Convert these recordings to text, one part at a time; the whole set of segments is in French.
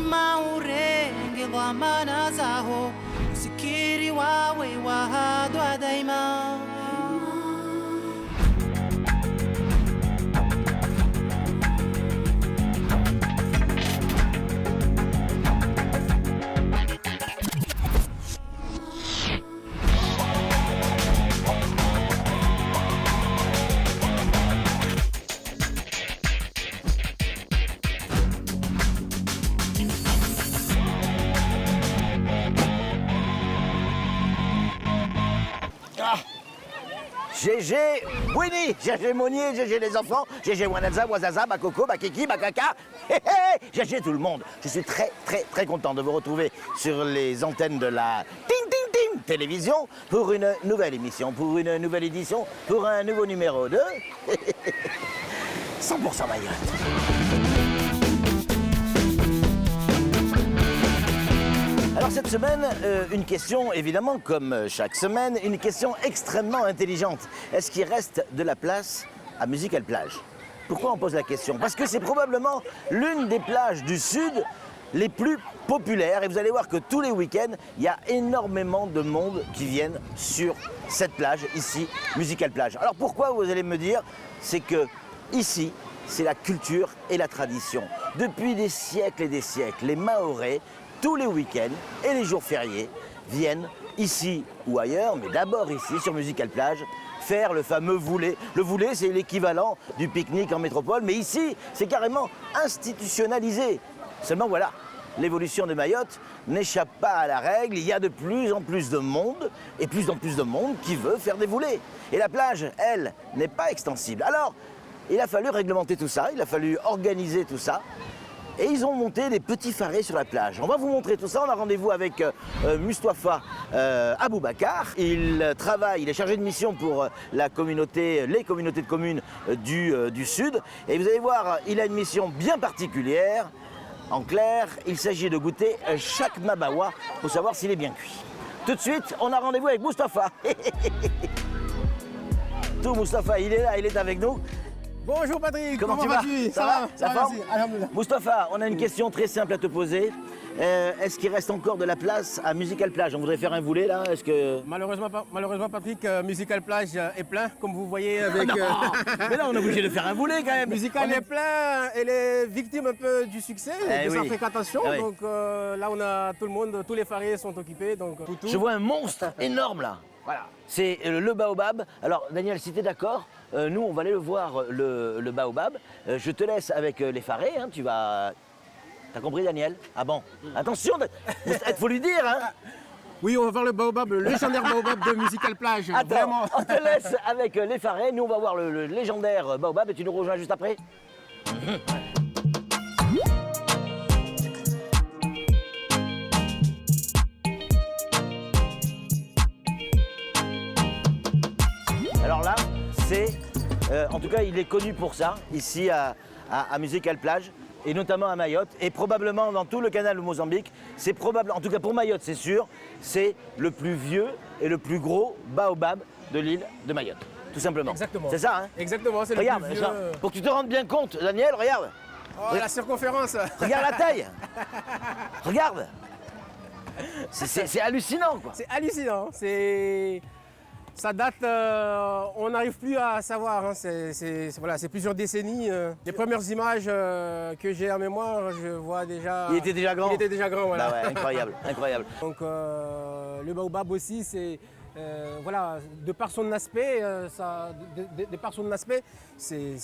maurenge dhamana zaho usikiri wawe wahadwa daima. GG Winnie, GG Monnier, GG les enfants, GG Wanaza, Wazaza, Bakoko, Bakiki, Bakaka, GG tout le monde. Je suis très content de vous retrouver sur les antennes de la Ting Ting Ting télévision pour une nouvelle émission, pour une nouvelle édition, pour un nouveau numéro de 100% Mayotte. Alors cette semaine, une question évidemment comme chaque semaine, une question extrêmement intelligente. Est-ce qu'il reste de la place à Musical Plage? Pourquoi on pose la question? Parce que c'est probablement l'une des plages du Sud les plus populaires et vous allez voir que tous les week-ends, il y a énormément de monde qui viennent sur cette plage, ici, Musical Plage. Alors pourquoi, vous allez me dire? C'est que ici, c'est la culture et la tradition. Depuis des siècles et des siècles, les Mahorais, tous les week-ends et les jours fériés, viennent ici ou ailleurs, mais d'abord ici, sur Musical Plage, faire le fameux voulé. Le voulé, c'est l'équivalent du pique-nique en métropole, mais ici, c'est carrément institutionnalisé. Seulement voilà, l'évolution de Mayotte n'échappe pas à la règle. Il y a de plus en plus de monde, et plus en plus de monde qui veut faire des voulées. Et la plage, elle, n'est pas extensible. Alors, il a fallu réglementer tout ça, il a fallu organiser tout ça. Et ils ont monté des petits farets sur la plage. On va vous montrer tout ça. On a rendez-vous avec Mustapha Aboubakar. Il travaille, il est chargé de mission pour les communautés de communes du Sud. Et vous allez voir, il a une mission bien particulière. En clair, il s'agit de goûter chaque mabawa pour savoir s'il est bien cuit. Tout de suite, on a rendez-vous avec Mustapha. Tout Mustapha, il est là, il est avec nous. Bonjour Patrick, comment tu vas? Ça va, merci. Mustapha, on a une question très simple à te poser. Est-ce qu'il reste encore de la place à Musical Plage? On voudrait faire un voulé là, est-ce que... Malheureusement Patrick, Musical Plage est plein, comme vous voyez avec... Mais là on est obligé de faire un voulé quand même. Musical est plein, elle est victime un peu du succès, de sa fréquentation. Ah oui. Donc là on a tout le monde, tous les farés sont occupés. Donc, tout. Je vois un monstre énorme là. Voilà. C'est le baobab. Alors Daniel, si tu es d'accord, nous on va aller le voir, le baobab. Je te laisse avec les farés, hein, tu vas... T'as compris Daniel? Ah bon? Attention, il faut lui dire hein. Oui, on va voir le baobab, le légendaire baobab de Musical Plage. Attends, vraiment. On te laisse avec les farés, nous on va voir le légendaire baobab et tu nous rejoins juste après. Alors là, c'est, en tout cas, il est connu pour ça, ici à Musical Plage, et notamment à Mayotte, et probablement dans tout le canal du Mozambique. C'est probable, en tout cas pour Mayotte, c'est sûr, c'est le plus vieux et le plus gros baobab de l'île de Mayotte, tout simplement. Exactement. C'est ça, hein? Exactement, c'est le Regarde, plus vieux. ça, pour que tu te rendes bien compte, Daniel, regarde. Oh, la circonférence. Regarde la taille. Regarde. C'est hallucinant, quoi. C'est hallucinant. Ça date, on n'arrive plus à savoir. Hein. C'est plusieurs décennies. Les premières images que j'ai en mémoire, je vois déjà. Il était déjà grand. Il était déjà grand, voilà. Bah ouais, incroyable, incroyable. Donc le baobab aussi, c'est voilà, de par son aspect, c'est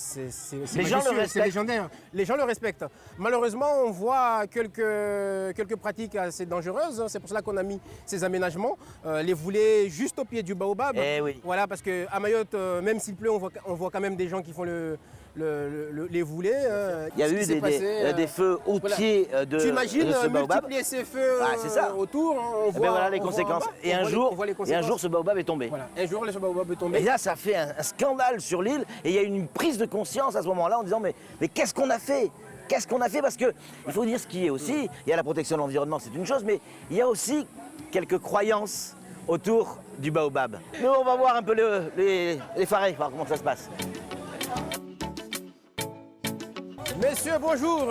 Les gens le respectent. C'est légendaire. Les gens le respectent. Malheureusement, on voit quelques pratiques assez dangereuses. C'est pour cela qu'on a mis ces aménagements, les voulets juste au pied du baobab. Eh oui. Voilà, parce qu'à Mayotte, même s'il pleut, on voit quand même des gens qui font les voulets. Il y a eu des feux ôtiers de Tu imagines ce baobab. multiplier ces feux c'est ça. autour. On Eh ben voit, voilà les on voit en conséquences. bas, Et un jour, ce baobab est tombé. Voilà. Un jour, le baobab est tombé. Et là, ça fait un scandale sur l'île. Et il y a une prise de conscience à ce moment-là en disant mais qu'est-ce qu'on a fait? Qu'est-ce qu'on a fait? Parce qu'il faut dire ce qui est aussi. Il y a la protection de l'environnement, c'est une chose, mais il y a aussi quelques croyances autour du baobab. Nous, on va voir un peu les farés, voir comment ça se passe. Messieurs, bonjour.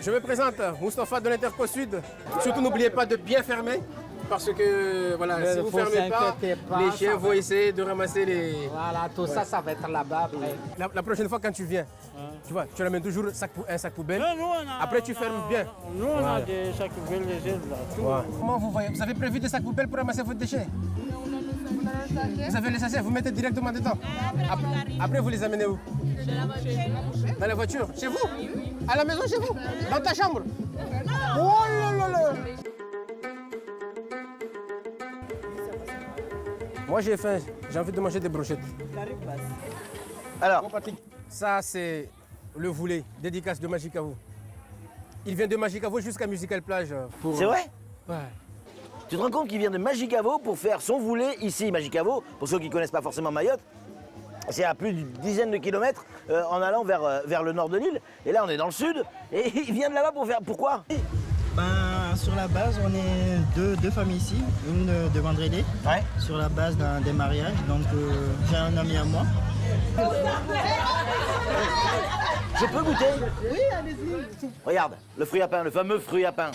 Je me présente, Moustapha de l'Interco Sud. Surtout n'oubliez pas de bien fermer. Parce que voilà, si vous ne fermez pas, les chiens vont essayer de ramasser les... Voilà, tout ça, ça va être là-bas après. La prochaine fois quand tu viens, tu vois, tu ramènes toujours un sac poubelle. Après tu fermes bien. Nous, on a des sacs poubelles légers là. Comment vous voyez? Vous avez prévu des sacs poubelles pour ramasser vos déchets? Vous avez les sachets, vous mettez directement dedans. Après vous les amenez où? Dans la voiture? Chez vous? À la maison chez vous? Dans ta chambre? Oh là là là! Moi j'ai faim, j'ai envie de manger des brochettes. Alors, Bon Patrick, ça c'est le volet, dédicace de Magicavo. Il vient de Magicavo jusqu'à Musical Plage. c'est vrai? Ouais. Tu te rends compte qu'il vient de Magicavo pour faire son volet ici, Magicavo, pour ceux qui ne connaissent pas forcément Mayotte. C'est à plus d'une dizaine de kilomètres en allant vers le nord de l'île. Et là, on est dans le sud. Et il vient de là-bas pour faire... Pourquoi? Ben, sur la base, on est deux familles ici, une de Vendredi, Ouais. sur la base des mariages. Donc j'ai un ami à moi. Je peux goûter? Oui, allez-y. Regarde, le fruit à pain, le fameux fruit à pain,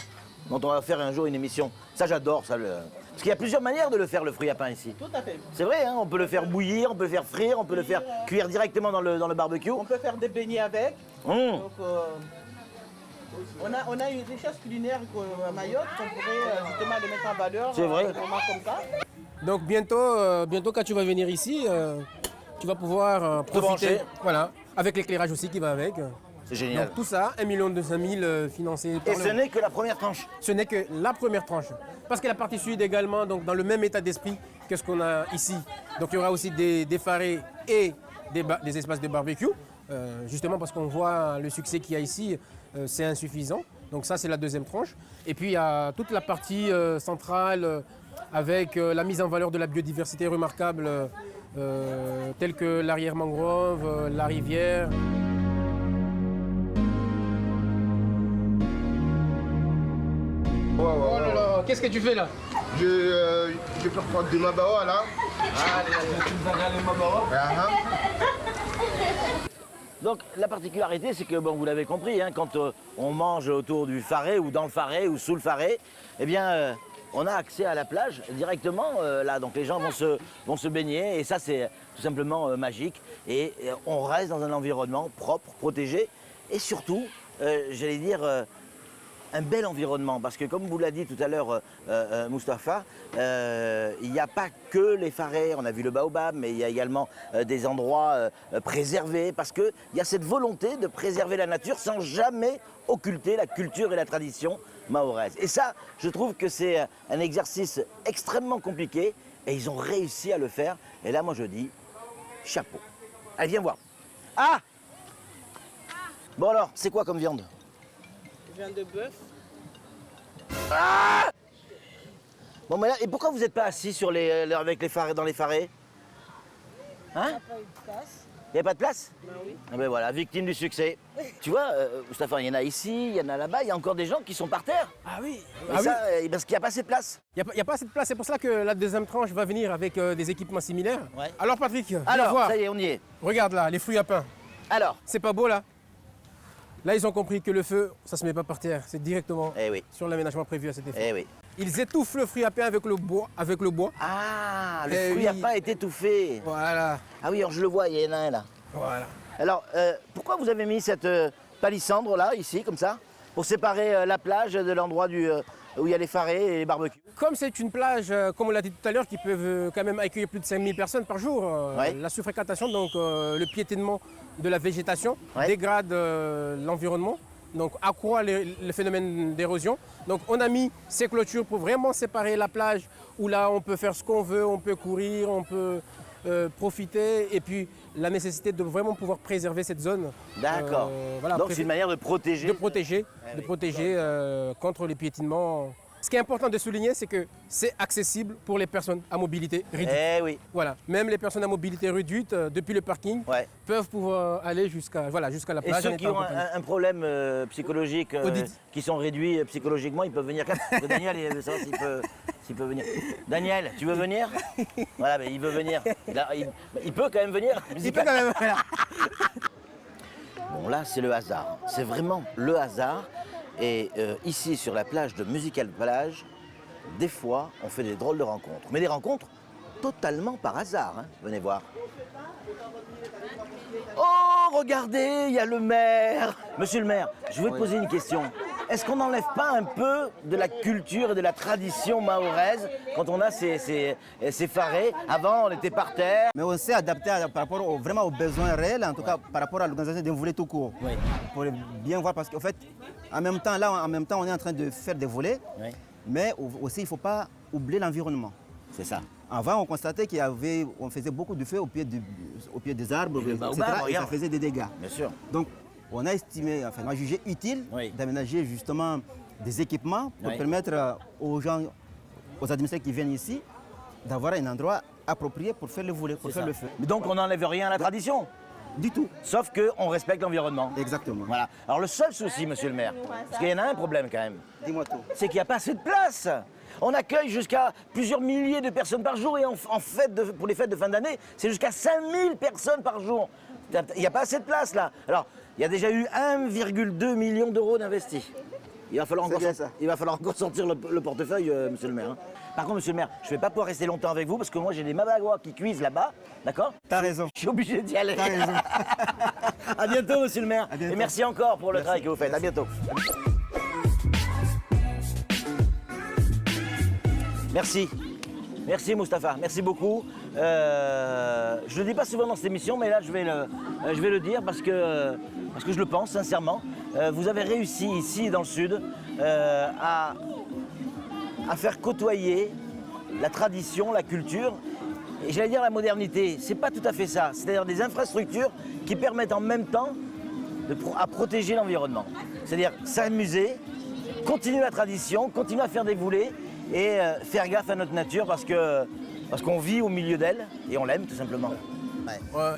dont on va faire un jour une émission. Ça, j'adore ça. Parce qu'il y a plusieurs manières de le faire, le fruit à pain ici. Tout à fait. C'est vrai, hein, on peut le faire bouillir, on peut le faire frire, on peut le faire cuire directement dans le barbecue. On peut faire des beignets avec. Mmh. Donc, on a une richesse culinaire à Mayotte qu'on pourrait justement les mettre en valeur. C'est vrai. À des moments comme ça. Donc bientôt quand tu vas venir ici, tu vas pouvoir profiter. brancher. Voilà, avec l'éclairage aussi qui va avec. C'est génial. Donc tout ça, 1 200 000 financé par Et ce n'est que la première tranche. Ce n'est que la première tranche. Parce que la partie sud également, donc dans le même état d'esprit que ce qu'on a ici. Donc il y aura aussi des farets et des espaces de barbecue. Justement parce qu'on voit le succès qu'il y a ici, c'est insuffisant. Donc ça c'est la deuxième tranche. Et puis il y a toute la partie centrale avec la mise en valeur de la biodiversité remarquable telle que l'arrière mangrove, la rivière. Oh là là, qu'est-ce que tu fais là? Je peux prendre de ma bawa là. Donc la particularité, c'est que, bon, vous l'avez compris, hein, quand on mange autour du faré ou dans le faré ou sous le faré, eh bien, on a accès à la plage directement là. Donc les gens vont se baigner et ça, c'est tout simplement magique. Et on reste dans un environnement propre, protégé et surtout, j'allais dire, un bel environnement, parce que comme vous l'a dit tout à l'heure Moustapha, il n'y a pas que les farets, on a vu le baobab, mais il y a également des endroits préservés, parce qu'il y a cette volonté de préserver la nature sans jamais occulter la culture et la tradition mahoraise. Et ça, je trouve que c'est un exercice extrêmement compliqué, et ils ont réussi à le faire, et là moi je dis, chapeau. Allez, viens voir. Ah! Bon alors, c'est quoi comme viande? Viande de bœuf. Ah! Bon, mais là, et pourquoi vous n'êtes pas assis avec les farés, dans les farés? Hein? Il n'y a pas de place? Ben oui. Ah ben voilà, victime du succès. Tu vois, Moustapha, il y en a ici, il y en a là-bas, il y a encore des gens qui sont par terre. Ah oui, Et ça, parce qu'il n'y a pas assez de place. Il n'y a pas assez de place, c'est pour ça que la deuxième tranche va venir avec des équipements similaires. Ouais. Alors Patrick, viens Alors, voir. ça y est, on y est. Regarde là, les fruits à pain. Alors, C'est pas beau là? Là, ils ont compris que le feu, ça se met pas par terre, c'est directement eh oui, sur l'aménagement prévu à cet effet. eh oui. Ils étouffent le fruit à pain avec le bois. Ah, le Eh fruit à oui. pain est étouffé. Voilà, Ah oui, alors je le vois, il y en a un là. voilà. Alors, pourquoi vous avez mis cette palissandre là, ici, comme ça, pour séparer la plage de l'endroit où il y a les farés et les barbecues? Comme c'est une plage, comme on l'a dit tout à l'heure, qui peut quand même accueillir plus de 5000 personnes par jour, Ouais. la surfréquentation, donc le piétinement de la végétation, Ouais. dégrade l'environnement, donc accroît le phénomène d'érosion. Donc on a mis ces clôtures pour vraiment séparer la plage, où là on peut faire ce qu'on veut, on peut courir, on peut profiter, et puis la nécessité de vraiment pouvoir préserver cette zone. D'accord. Voilà, Donc c'est une manière de protéger. de protéger, contre les piétinements. Ce qui est important de souligner, c'est que c'est accessible pour les personnes à mobilité réduite. Eh oui. Voilà, même les personnes à mobilité réduite, depuis le parking, Ouais. peuvent pouvoir aller jusqu'à la Et plage. ceux en qui étant ont accompagnés. un problème psychologique, Audit. qui sont réduits psychologiquement, ils peuvent venir. Parce que Daniel, il veut savoir s'il peut venir. Daniel, tu veux venir? Voilà, mais il veut venir. Il peut quand même venir. Il peut quand même, voilà. Bon, là, c'est le hasard. C'est vraiment le hasard. Et ici, sur la plage de Musical Plage, des fois, on fait des drôles de rencontres. Mais des rencontres totalement par hasard, hein. Venez voir. Oh, regardez, il y a le maire. Monsieur le maire, je vais te poser une question. Est-ce qu'on n'enlève pas un peu de la culture et de la tradition mahoraise quand on a ces farés? Avant, on était par terre. Mais on s'est adapté par rapport vraiment aux besoins réels, en tout cas par rapport à l'organisation d'un volet tout court. Oui. Pour bien voir, parce qu'en fait, en même temps, on est en train de faire des volets, Oui. mais aussi, il ne faut pas oublier l'environnement. C'est ça. Avant, on constatait on faisait beaucoup de feu au pied des arbres, Et etc., et ça regarde. faisait des dégâts. Bien sûr. Donc, on a estimé, enfin, on a jugé utile Oui. d'aménager justement des équipements pour Oui. permettre aux gens, aux administrés qui viennent ici, d'avoir un endroit approprié pour faire le volet, pour faire le feu. Mais donc, on n'enlève rien à la tradition. Du tout. Sauf qu'on respecte l'environnement. Exactement. Voilà. Alors le seul souci, monsieur le maire, parce qu'il y en a un problème quand même, Dis-moi tout. c'est qu'il n'y a pas assez de place. On accueille jusqu'à plusieurs milliers de personnes par jour et pour les fêtes de fin d'année, c'est jusqu'à 5000 personnes par jour. Il n'y a pas assez de place là. Alors, il y a déjà eu 1,2 million d'euros d'investis. Il va falloir encore sortir le portefeuille, monsieur le maire. Hein. Par contre, monsieur le maire, je ne vais pas pouvoir rester longtemps avec vous parce que moi j'ai des Mabagua qui cuisent là-bas, d'accord? T'as raison. Je suis obligé d'y aller. T'as raison. À bientôt, monsieur le maire. À bientôt. Et merci encore pour le travail que vous faites. À bientôt. Merci. Merci Mustapha, merci beaucoup. Je ne le dis pas souvent dans cette émission, mais là je vais le dire parce que je le pense sincèrement. Vous avez réussi ici dans le Sud à faire côtoyer la tradition, la culture et j'allais dire la modernité. C'est pas tout à fait ça. C'est-à-dire des infrastructures qui permettent en même temps à protéger l'environnement. C'est-à-dire s'amuser, continuer la tradition, continuer à faire des voulées et faire gaffe à notre nature parce qu'on vit au milieu d'elle et on l'aime tout simplement.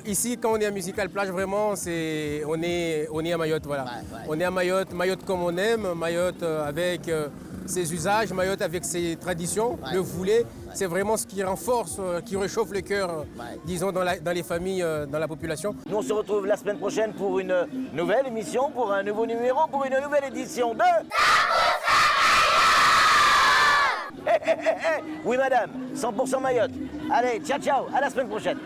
Ici, quand on est à Musical Plage, vraiment, on est à Mayotte, voilà. On est à Mayotte, Mayotte comme on aime, Mayotte avec ses usages, Mayotte avec ses traditions, le voulait. C'est vraiment ce qui renforce, qui réchauffe le cœur, disons, dans les familles, dans la population. Nous, on se retrouve la semaine prochaine pour une nouvelle émission, pour un nouveau numéro, pour une nouvelle édition de... Oui, madame, 100% Mayotte. Allez, ciao, ciao, à la semaine prochaine.